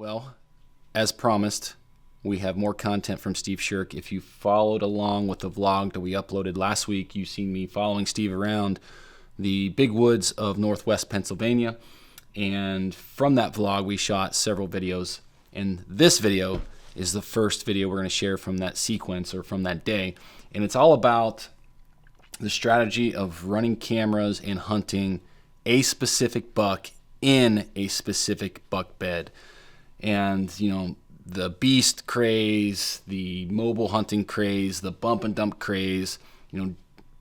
Well, as promised, we have more content from Steve Sherk. If you followed along with the vlog that we uploaded last week, you've seen me following Steve around the big woods of northwest Pennsylvania. And from that vlog, we shot several videos. And this video is the first video we're going to share from that sequence or from that day. And it's all about the strategy of running cameras and hunting a specific buck in a specific buck bed. And, you know, the beast craze, the mobile hunting craze, the bump and dump craze, you know,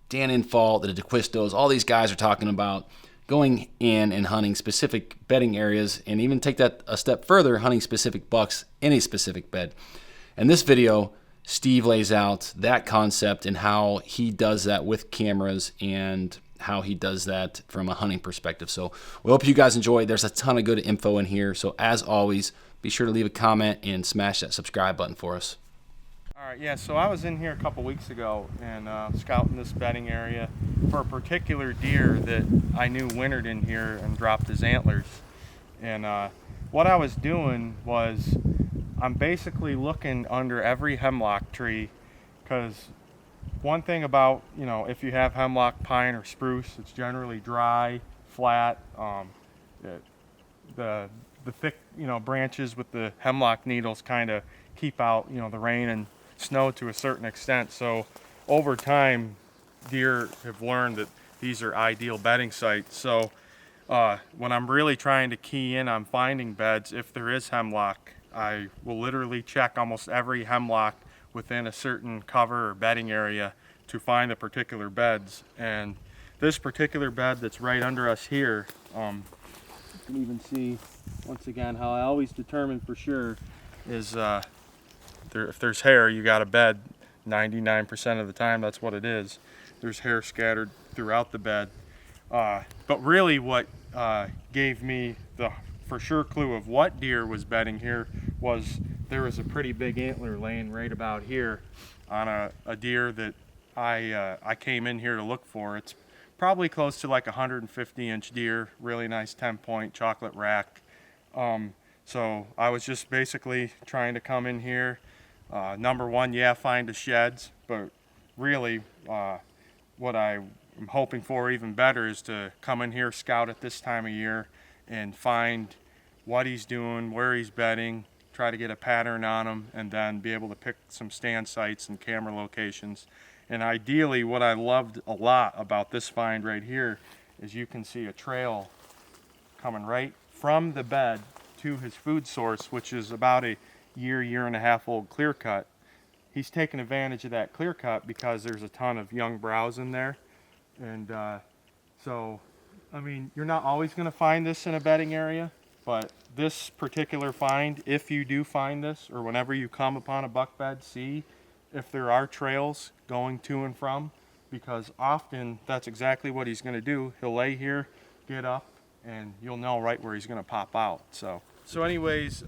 Dan Infalt, the DeQuistos, all these guys are talking about going in and hunting specific bedding areas, and even take that a step further, hunting specific bucks in a specific bed. In this video, Steve lays out that concept and how he does that with cameras and how he does that from a hunting perspective. So we hope you guys enjoy. There's a ton of good info in here. So as always, be sure to leave a comment and smash that subscribe button for us. All right, yeah, so I was in here a couple weeks ago and scouting this bedding area for a particular deer that I knew wintered in here and dropped his antlers. And what I was doing was I'm basically looking under every hemlock tree, because one thing about, you know, if you have hemlock, pine, or spruce, it's generally dry, flat. The thick, you know, branches with the hemlock needles kind of keep out, you know, the rain and snow to a certain extent. So over time, deer have learned that these are ideal bedding sites. So when I'm really trying to key in on finding beds, if there is hemlock, I will literally check almost every hemlock within a certain cover or bedding area to find the particular beds. And this particular bed that's right under us here, you can even see once again how I always determine for sure is if there's hair, you got a bed. 99% of the time, that's what it is. There's hair scattered throughout the bed. But really what gave me the for sure clue of what deer was bedding here was there was a pretty big antler laying right about here on a deer that I came in here to look for. It's probably close to like a 150-inch deer, really nice 10-point chocolate rack. So I was just basically trying to come in here. Number one, yeah, find the sheds, but really what I'm hoping for even better is to come in here, scout at this time of year, and find what he's doing, where he's bedding, try to get a pattern on him, and then be able to pick some stand sites and camera locations. And ideally, what I loved a lot about this find right here is you can see a trail coming right from the bed to his food source, which is about a year and a half old clear cut. He's taking advantage of that clear cut because there's a ton of young browse in there. And so, I mean, you're not always going to find this in a bedding area, but this particular find, if you do find this, or whenever you come upon a buck bed, see if there are trails going to and from, because often that's exactly what he's going to do. He'll lay here, get up, and you'll know right where he's going to pop out. So anyways,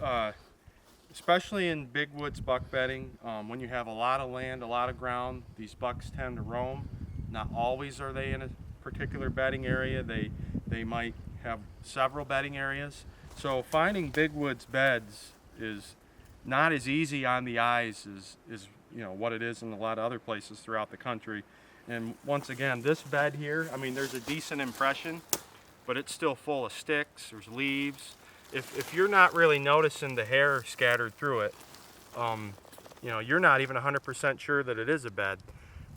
especially in big woods buck bedding, when you have a lot of land, a lot of ground, these bucks tend to roam. Not always are they in a particular bedding area. They might have several bedding areas. So finding big woods beds is not as easy on the eyes as you know what it is in a lot of other places throughout the country. And once again, this bed here, I mean, there's a decent impression, but it's still full of sticks, there's leaves. If you're not really noticing the hair scattered through it, you know, you're not even 100% sure that it is a bed.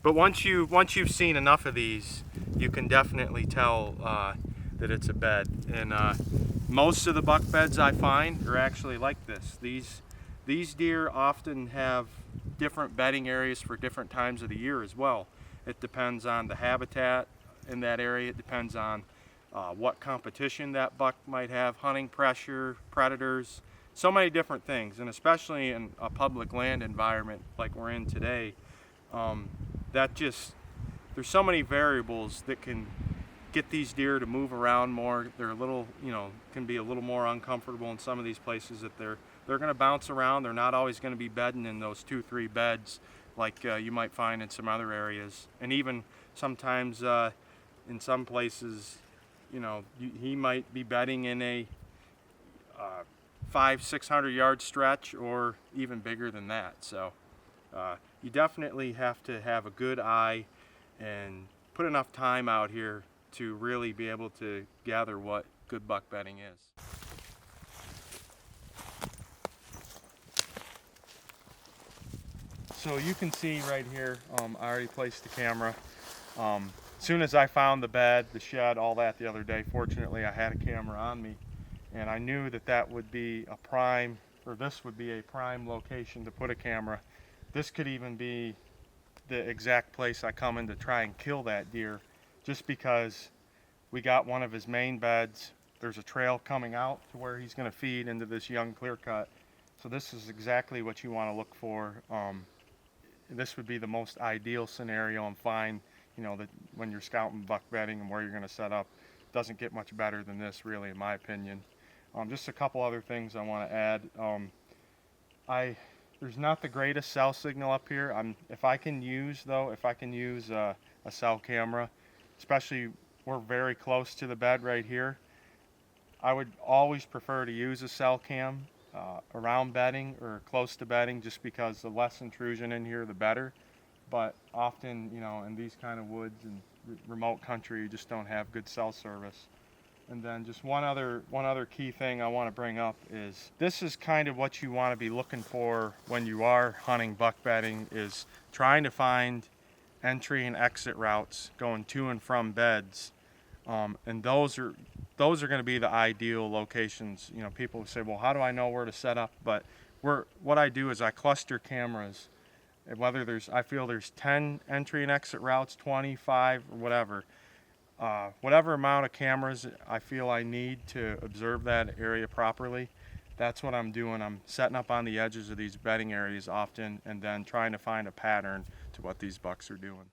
But once you've seen enough of these, you can definitely tell that it's a bed. And most of the buck beds I find are actually like this. These deer often have different bedding areas for different times of the year as well. It depends on the habitat in that area. It depends on what competition that buck might have, hunting pressure, predators, so many different things. And especially in a public land environment like we're in today, there's so many variables that can get these deer to move around more. They're a little, you know, can be a little more uncomfortable in some of these places that they're going to bounce around. They're not always going to be bedding in those 2-3 beds like you might find in some other areas. And even sometimes in some places, you know, he might be bedding in a 500-600 yard stretch, or even bigger than that. So you definitely have to have a good eye and put enough time out here to really be able to gather what good buck bedding is. So you can see right here, I already placed the camera. As soon as I found the bed, the shed, all that the other day, fortunately I had a camera on me, and I knew that that would be a prime, or this would be a prime location to put a camera. This could even be the exact place I come in to try and kill that deer, just because we got one of his main beds. There's a trail coming out to where he's going to feed into this young clear cut. So this is exactly what you want to look for. This would be the most ideal scenario, and find, you know, that when you're scouting buck bedding and where you're going to set up, doesn't get much better than this, really, in my opinion. Just a couple other things I want to add. There's not the greatest cell signal up here. If I can use a cell camera, especially we're very close to the bed right here, I would always prefer to use a cell cam around bedding or close to bedding, just because the less intrusion in here, the better. But often, you know, in these kind of woods and remote country, you just don't have good cell service. And then just one other key thing I want to bring up is, this is kind of what you want to be looking for when you are hunting buck bedding, is trying to find entry and exit routes going to and from beds. And those are going to be the ideal locations. You know, people say, well, how do I know where to set up? But what I do is I cluster cameras. Whether I feel there's 10 entry and exit routes, 25, or whatever amount of cameras I feel I need to observe that area properly, that's what I'm doing. I'm setting up on the edges of these bedding areas often, and then trying to find a pattern to what these bucks are doing.